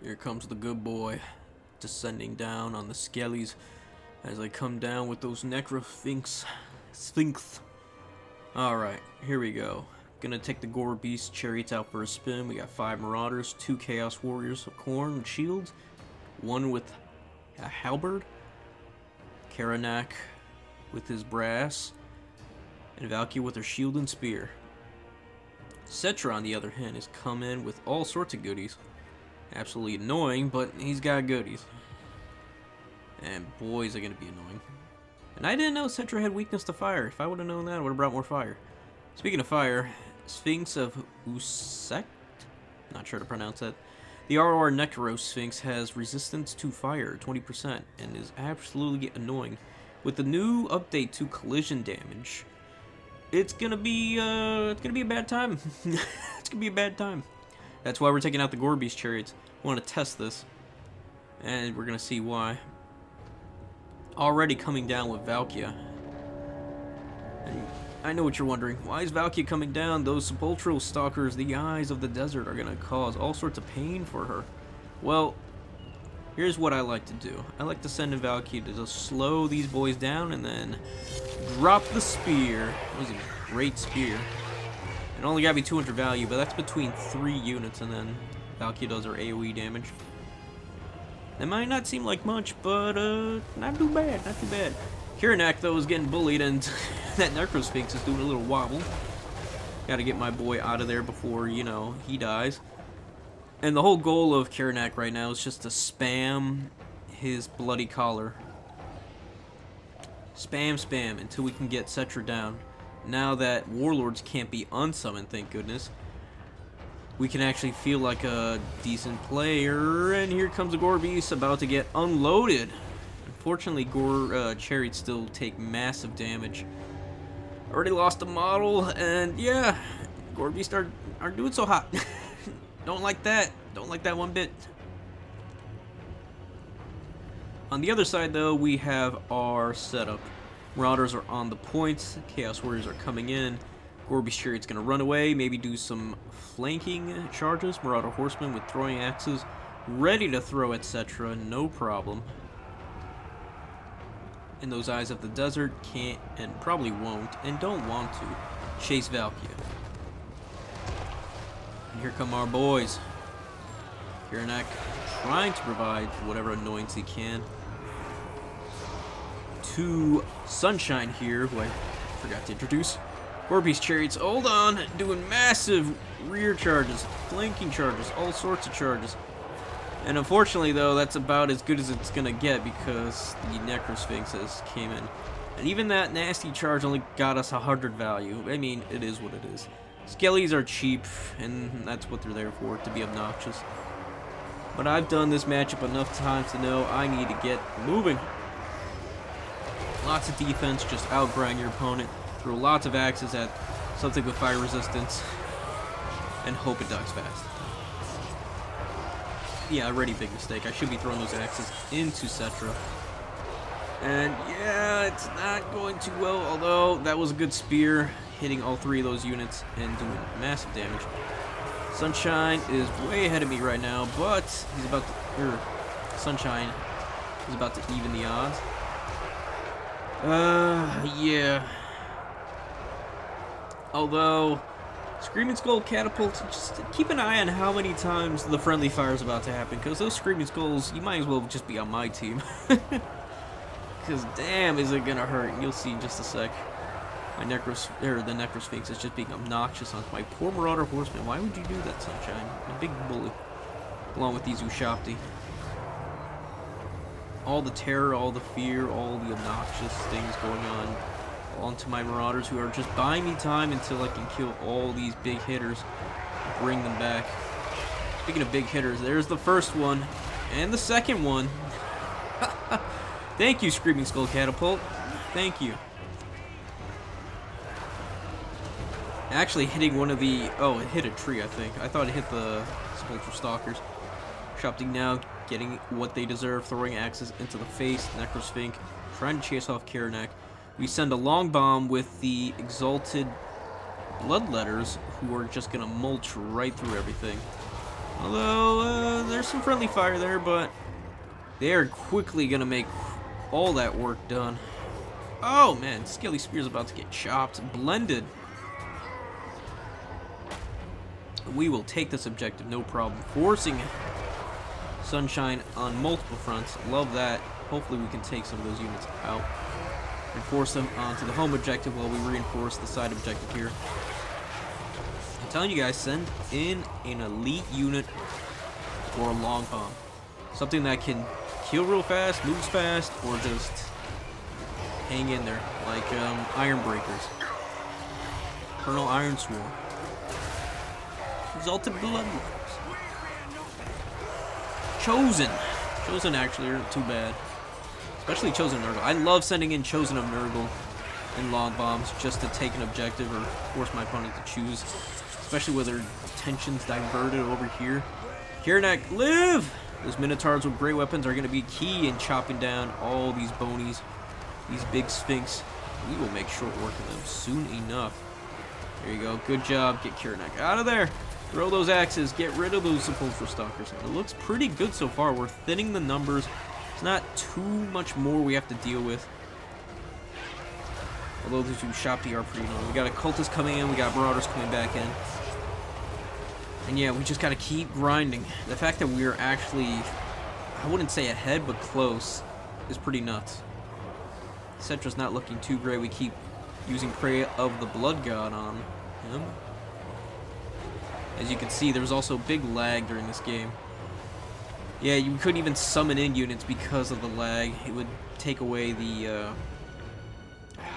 Here comes the good boy, descending down on the Skellies as I come down with those Sphinx. Alright, here we go. Gonna take the Gore Beast Chariots out for a spin. We got 5 Marauders, 2 Chaos Warriors of Khorne with shields, 1 with a halberd, Karanak with his brass, and Valkyrie with her shield and spear. Settra, on the other hand, has come in with all sorts of goodies. Absolutely annoying, but he's got goodies. And boys are gonna be annoying. And I didn't know Settra had weakness to fire. If I would have known that, I would have brought more fire. Speaking of fire, Sphinx of Usek? Not sure to pronounce that. The RR Necro Sphinx has resistance to fire, 20%, and is absolutely annoying. With the new update to collision damage, it's gonna be a bad time. It's gonna be a bad time. That's why we're taking out the Gore Beast Chariots. We want to test this, and we're gonna see why. Already coming down with Valkia. And I know what you're wondering. Why is Valkia coming down? Those sepulchral stalkers, the eyes of the desert, are gonna cause all sorts of pain for her. Well, here's what I like to do. I like to send in Valkia to just slow these boys down and then drop the spear. That was a great spear. It only got me 200 value, but that's between 3 units, and then Valkia does her AoE damage. That might not seem like much, but not too bad, not too bad. Karanak, though, is getting bullied, and that Necrosphinx is doing a little wobble. Gotta get my boy out of there before, you know, he dies. And the whole goal of Karanak right now is just to spam his bloody collar. Spam, until we can get Settra down. Now that Warlords can't be unsummoned, thank goodness, we can actually feel like a decent player. And here comes the Gore Beast about to get unloaded. Unfortunately, Gore Chariots still take massive damage. Already lost a model, and yeah, Gore Beasts aren't doing so hot. Don't like that. Don't like that one bit. On the other side, though, we have our setup. Marauders are on the points. Chaos Warriors are coming in. Gore Beast Chariot's gonna run away, maybe do some flanking charges. Marauder Horsemen with throwing axes, ready to throw at Settra, no problem. And those eyes of the desert can't, and probably won't, and don't want to, chase Valkia. And here come our boys. Karanak trying to provide whatever annoyance he can to Sunshyne here, who I forgot to introduce. Gore Beast Chariots, hold on, doing massive rear charges, flanking charges, all sorts of charges. And unfortunately, though, that's about as good as it's gonna get because the Necrosphinxes came in. And even that nasty charge only got us 100 value. I mean, it is what it is. Skellies are cheap, and that's what they're there for, to be obnoxious. But I've done this matchup enough times to know I need to get moving. Lots of defense, just outgrind your opponent. Throw lots of axes at something with fire resistance, and hope it dies fast. Yeah, already big mistake. I should be throwing those axes into Settra. And yeah, it's not going too well, although that was a good spear, hitting all 3 of those units and doing massive damage. Sunshine is way ahead of me right now, but he's about to, Sunshine is about to even the odds. Yeah. Although, Screaming Skull catapults, just keep an eye on how many times the friendly fire is about to happen, because those Screaming Skulls, you might as well just be on my team. Because damn, is it gonna hurt? You'll see in just a sec. The Necrosphinx is just being obnoxious on my poor Marauder Horseman. Why would you do that, Sunshine? A big bully. Along with these Ushapti. All the terror, all the fear, all the obnoxious things going on onto my Marauders, who are just buying me time until I can kill all these big hitters and bring them back. Speaking of big hitters, there's the first one and the second one. Thank you, Screaming Skull Catapult. Thank you. Actually hitting one of the... Oh, it hit a tree, I think. I thought it hit the Sepulchral Stalkers. Shopting now, getting what they deserve, throwing axes into the face. Necrosphinx trying to chase off Karanak. We send a long bomb with the Exalted Bloodletters, who are just going to mulch right through everything. Although, there's some friendly fire there, but they are quickly going to make all that work done. Oh, man. Skelly Spear's about to get chopped. Blended. We will take this objective, no problem. Forcing Sunshine on multiple fronts. Love that. Hopefully we can take some of those units out and force them onto the home objective while we reinforce the side objective here. I'm telling you guys, send in an elite unit for a long bomb. Something that can kill real fast, moves fast, or just hang in there, like Iron Breakers. Colonel Ironsworn. Exalted Bloodlords. Chosen. Chosen actually aren't too bad. Especially Chosen Nurgle. I love sending in Chosen of Nurgle in long bombs just to take an objective or force my opponent to choose. Especially with their attentions diverted over here. Khorne, live! Those Minotaurs with great weapons are going to be key in chopping down all these bonies, these big Sphinx. We will make short work of them soon enough. There you go. Good job. Get Khorne out of there. Throw those axes. Get rid of those Sepulchral Stalkers. It looks pretty good so far. We're thinning the numbers. It's not too much more we have to deal with. Although these two Shopti are pretty low. We got a Cultist coming in. We got Marauders coming back in. And yeah, we just got to keep grinding. The fact that we're actually, I wouldn't say ahead, but close, is pretty nuts. Settra's not looking too great. We keep using Prey of the Blood God on him. As you can see, there was also big lag during this game. Yeah, you couldn't even summon in units because of the lag. It would take away the,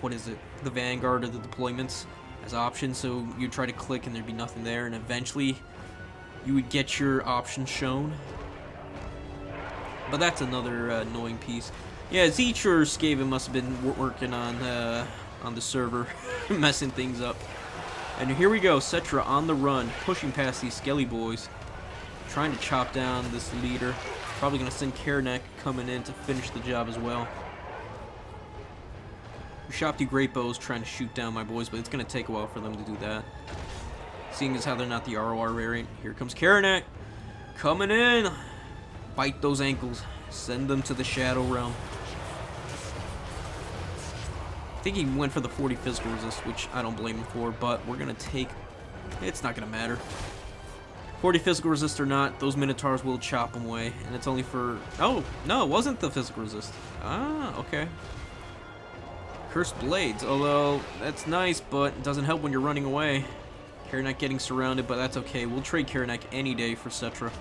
what is it? The Vanguard of the deployments as options, so you'd try to click and there'd be nothing there, and eventually you would get your options shown. But that's another annoying piece. Yeah, Zeech or Skaven must have been working on the server, messing things up. And here we go, Settra on the run, pushing past these Skelly boys, trying to chop down this leader. Probably going to send Khorne coming in to finish the job as well. Shopti Great Bows trying to shoot down my boys, but it's going to take a while for them to do that. Seeing as how they're not the ROR variant. Here comes Khorne coming in. Bite those ankles. Send them to the Shadow Realm. I think he went for the 40 physical resist, which I don't blame him for, but we're going to take... It's not going to matter. 40 physical resist or not, those Minotaurs will chop them away, and it's only for... Oh, no, it wasn't the physical resist. Ah, okay. Cursed Blades, although that's nice, but it doesn't help when you're running away. Khorne getting surrounded, but that's okay. We'll trade Khorne any day for Settra.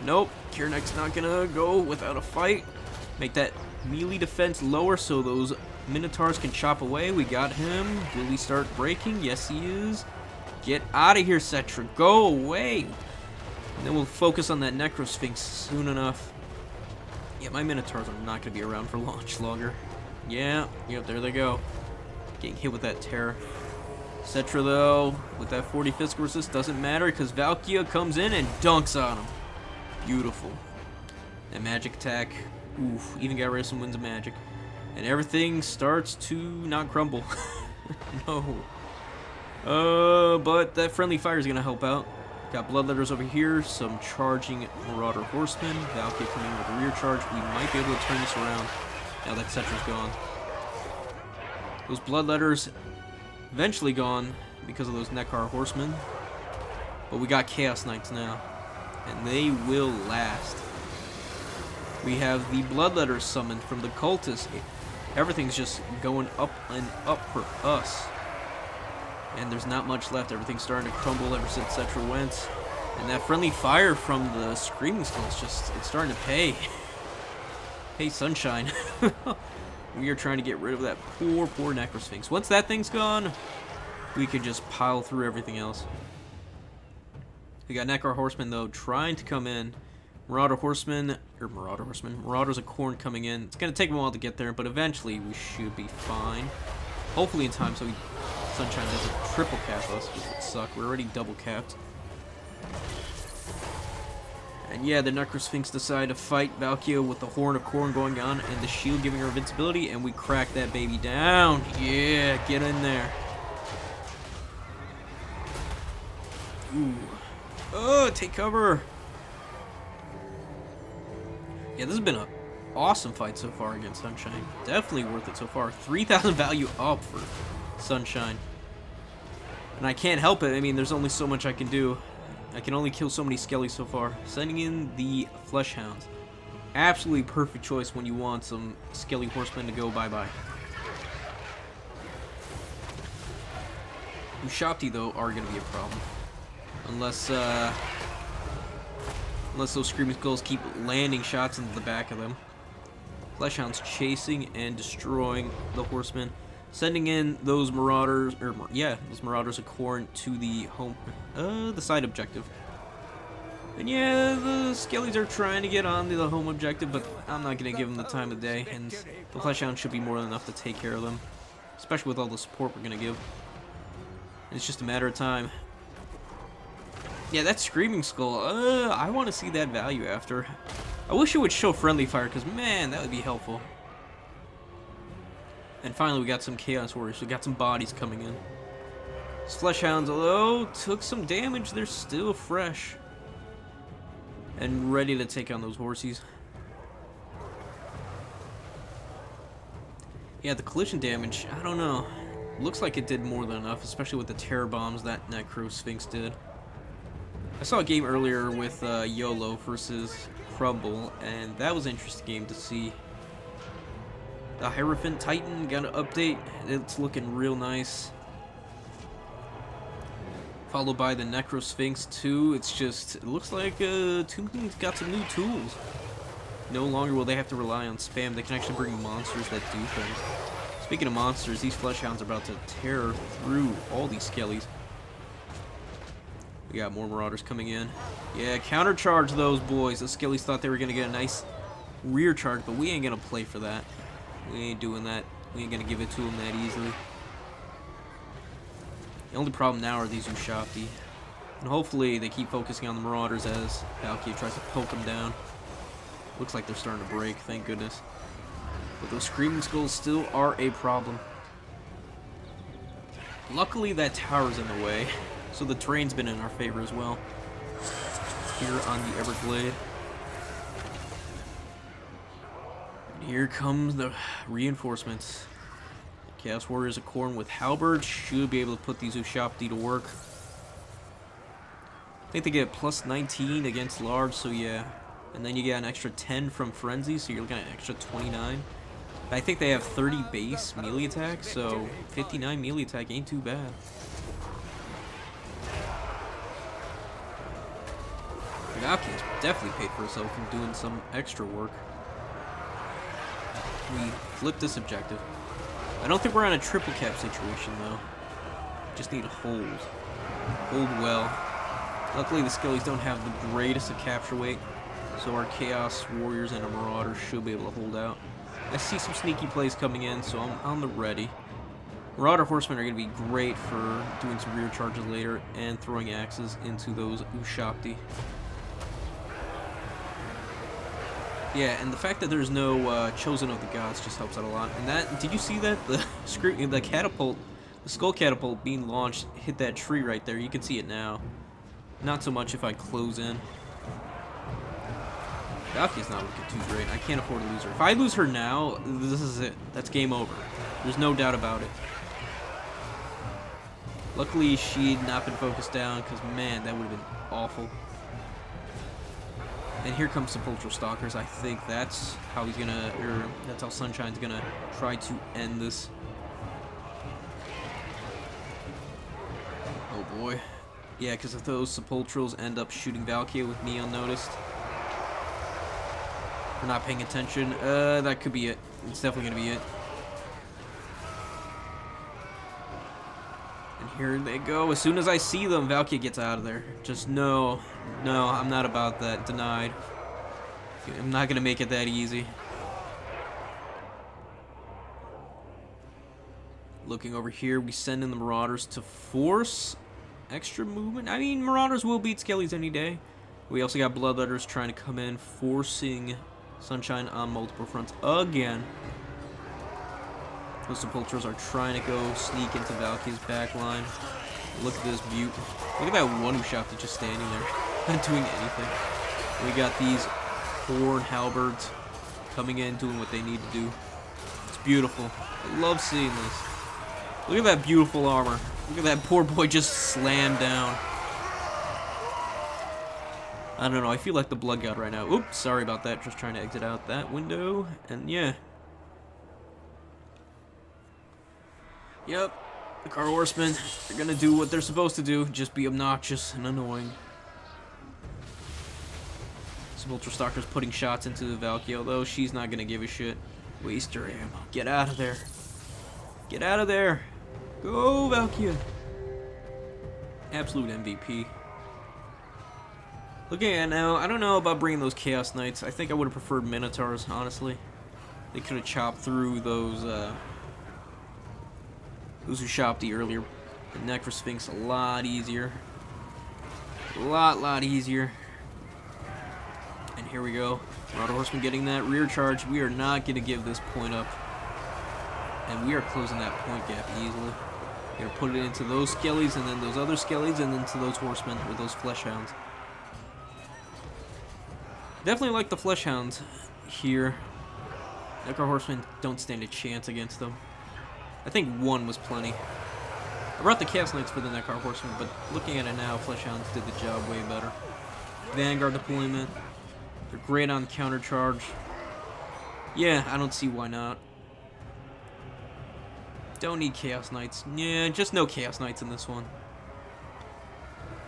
Nope, Khorne's not going to go without a fight. Make that melee defense lower so those Minotaurs can chop away. We got him. Will he start breaking? Yes, he is. Get out of here, Settra. Go away. And then we'll focus on that Necrosphinx soon enough. Yeah, my Minotaurs are not going to be around for much longer. Yeah, yep, there they go. Getting hit with that terror. Settra, though, with that 40 physical resist, doesn't matter because Valkia comes in and dunks on him. Beautiful. That magic attack. Oof, even got rid of some winds of magic. And everything starts to not crumble. No. But that friendly fire is going to help out. Got Bloodletters over here, some charging Marauder Horsemen. Valkyrie coming in with a rear charge. We might be able to turn this around now that Settra's gone. Those Bloodletters eventually gone because of those Nekar Horsemen. But we got Chaos Knights now. And they will last. We have the Bloodletters summoned from the Cultists. Everything's just going up and up for us. And there's not much left. Everything's starting to crumble ever since Settra went. And that friendly fire from the Screaming Skulls just, it's starting to pay. Hey, Sunshine. We are trying to get rid of that poor Necrosphinx. Once that thing's gone, we can just pile through everything else. We got Nekar Horsemen, though, trying to come in. Marauders of Khorne coming in. It's going to take a while to get there, but eventually we should be fine. Hopefully in time so Sunshine doesn't triple cap us, which would suck. We're already double capped. And yeah, the Necrosphinx decide to fight Valkia with the Horn of Khorne going on and the shield giving her invincibility, and we crack that baby down. Yeah, get in there. Ooh. Oh, take cover. Yeah, this has been an awesome fight so far against Sunshine. Definitely worth it so far. 3,000 value up for Sunshine. And I can't help it. I mean, there's only so much I can do. I can only kill so many Skellies so far. Sending in the Flesh Hounds. Absolutely perfect choice when you want some Skelly horsemen to go bye-bye. Ushapti, though, are going to be a problem. Unless those Screaming Skulls keep landing shots into the back of them. Fleshhounds chasing and destroying the horsemen. Sending in those marauders, those marauders of Khorne to the home, the side objective. And yeah, the Skellies are trying to get on to the home objective, but I'm not going to give them the time of day, and the Fleshhound should be more than enough to take care of them. Especially with all the support we're going to give. And it's just a matter of time. Yeah, that Screaming Skull, I want to see that value after. I wish it would show friendly fire, because man, that would be helpful. And finally, we got some Chaos Warriors. We got some bodies coming in. These Fleshhounds, although took some damage, they're still fresh. And ready to take on those horsies. Yeah, the collision damage, I don't know. Looks like it did more than enough, especially with the terror bombs that Necro Sphinx did. I saw a game earlier with YOLO versus Crumble, and that was an interesting game to see. The Hierophant Titan got an update. It's looking real nice. Followed by the Necro Sphinx 2. It's just, it looks like Tomb King's got some new tools. No longer will they have to rely on spam. They can actually bring monsters that do things. Speaking of monsters, these Fleshhounds are about to tear through all these Skellies. We got more Marauders coming in. Yeah, countercharge those boys. The Skellies thought they were going to get a nice rear charge, but we ain't going to play for that. We ain't doing that. We ain't going to give it to them that easily. The only problem now are these Ushapti. And hopefully they keep focusing on the Marauders as Valkyrie tries to poke them down. Looks like they're starting to break, thank goodness. But those Screaming Skulls still are a problem. Luckily that tower's in the way, so the terrain's been in our favor as well. Here on the Everglade. And here comes the reinforcements. Chaos Warriors of Khorne with Halberd should be able to put these Ushapti to work. I think they get plus 19 against large, so yeah. And then you get an extra 10 from Frenzy, so you're looking at an extra 29. I think they have 30 base melee attack, so 59 melee attack ain't too bad. Valkyrie's definitely paid for herself from doing some extra work. We flip this objective. I don't think we're on a triple cap situation though. Just need to hold. Hold well. Luckily the Skellies don't have the greatest of capture weight, so our Chaos Warriors and our Marauders should be able to hold out. I see some sneaky plays coming in, so I'm on the ready. Marauder Horsemen are going to be great for doing some rear charges later and throwing axes into those Ushapti. Yeah, and the fact that there's no Chosen of the Gods just helps out a lot. And that, did you see that? The catapult, the skull catapult being launched hit that tree right there. You can see it now. Not so much if I close in. Valkyrie's not looking too great. I can't afford to lose her. If I lose her now, this is it. That's game over. There's no doubt about it. Luckily, she'd not been focused down, because, man, that would have been awful. And here comes Sepulchral Stalkers. I think that's how he's gonna, or that's how Sunshine's gonna try to end this. Oh boy. Yeah, because if those Sepulchrals end up shooting Valkyrie with me unnoticed, we're not paying attention. That could be it. It's definitely gonna be it. And here they go. As soon as I see them, Valkyrie gets out of there. Just no, I'm not about that. Denied. I'm not gonna make it that easy. Looking over here, we send in the Marauders to force extra movement. I mean, Marauders will beat Skellies any day. We also got Bloodletters trying to come in, forcing Sunshine on multiple fronts again. Those Sepulchers are trying to go sneak into Valkyrie's backline. Look at this beaut. Look at that one who shot just standing there, not doing anything. We got these Khorne halberds coming in, doing what they need to do. It's beautiful. I love seeing this. Look at that beautiful armor. Look at that poor boy just slammed down. I don't know, I feel like the blood god right now. Oops, sorry about that. Just trying to exit out that window. And yeah. Yep. The car horsemen are gonna do what they're supposed to do. Just be obnoxious and annoying. Some Ultra Stalker's putting shots into the Valkyrie, although she's not gonna give a shit. Waste her ammo. Get out of there. Get out of there. Go, Valkyrie. Absolute MVP. Looking at it now, I don't know about bringing those Chaos Knights. I think I would have preferred Minotaurs, honestly. They could have chopped through those who shopped the earlier. The Necrosphinx a lot easier. A lot easier. And here we go. Marauder Horseman getting that rear charge. We are not going to give this point up. And we are closing that point gap easily. We're going to put it into those Skellies, and then those other Skellies, and then to those Horsemen with those Flesh Hounds. Definitely like the Flesh Hounds here. Necro Horsemen don't stand a chance against them. I think one was plenty. I brought the Chaos Knights for the Necro Horsemen, but looking at it now, Flesh Hounds did the job way better. Vanguard deployment. They're great on counter charge. Yeah, I don't see why not. Don't need Chaos Knights. Yeah, just no Chaos Knights in this one.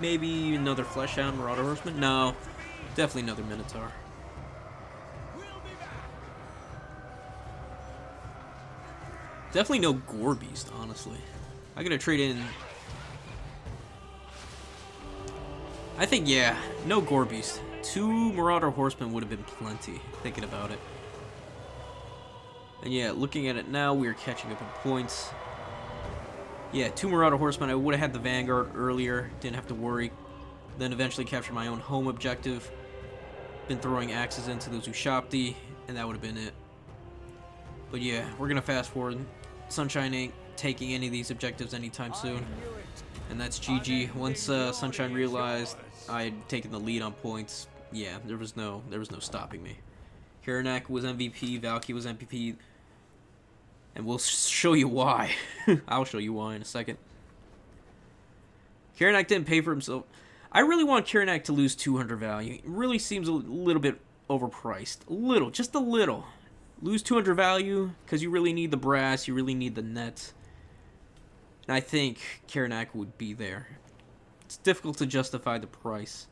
Maybe another Flesh Hound Marauder Horseman? No. Definitely another Minotaur. Definitely no Gore Beast, honestly. I gotta trade in... I think, yeah, no Gore Beast. 2 Marauder Horsemen would have been plenty, thinking about it. And yeah, looking at it now, we are catching up in points. Yeah, 2 Marauder Horsemen. I would have had the Vanguard earlier, didn't have to worry. Then eventually capture my own home objective. Been throwing axes into those Ushapti, and that would have been it. But yeah, we're gonna fast forward. Sunshyne ain't taking any of these objectives anytime soon. And that's GG. Once Sunshyne realized I had taken the lead on points, yeah, there was no stopping me. Khorne was MVP, Valkyrie was MVP, and we'll show you why. I'll show you why in a second. Khorne didn't pay for himself. I really want Khorne to lose 200 value. It really seems a little bit overpriced. A little, just a little. Lose 200 value because you really need the brass, you really need the net. And I think Khorne would be there. It's difficult to justify the price.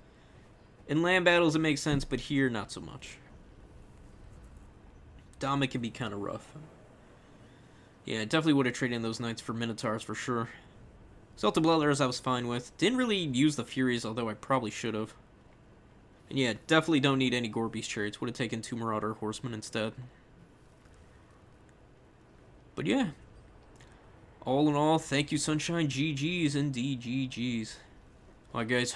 In land battles it makes sense, but here not so much. Dom can be kind of rough. Yeah, definitely would have traded in those knights for Minotaurs for sure. Celtic Bloodletters I was fine with. Didn't really use the Furies, although I probably should have. And yeah, definitely don't need any Gore Beast Chariots. Would have taken 2 Marauder Horsemen instead. But yeah. All in all, thank you Sunshyne. GG's indeed, GG's. Alright guys,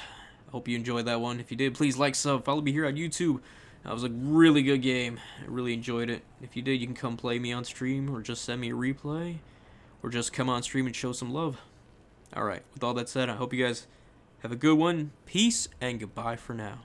I hope you enjoyed that one. If you did, please like, sub, follow me here on YouTube. That was a really good game. I really enjoyed it. If you did, you can come play me on stream, or just send me a replay, or just come on stream and show some love. Alright, with all that said, I hope you guys have a good one. Peace, and goodbye for now.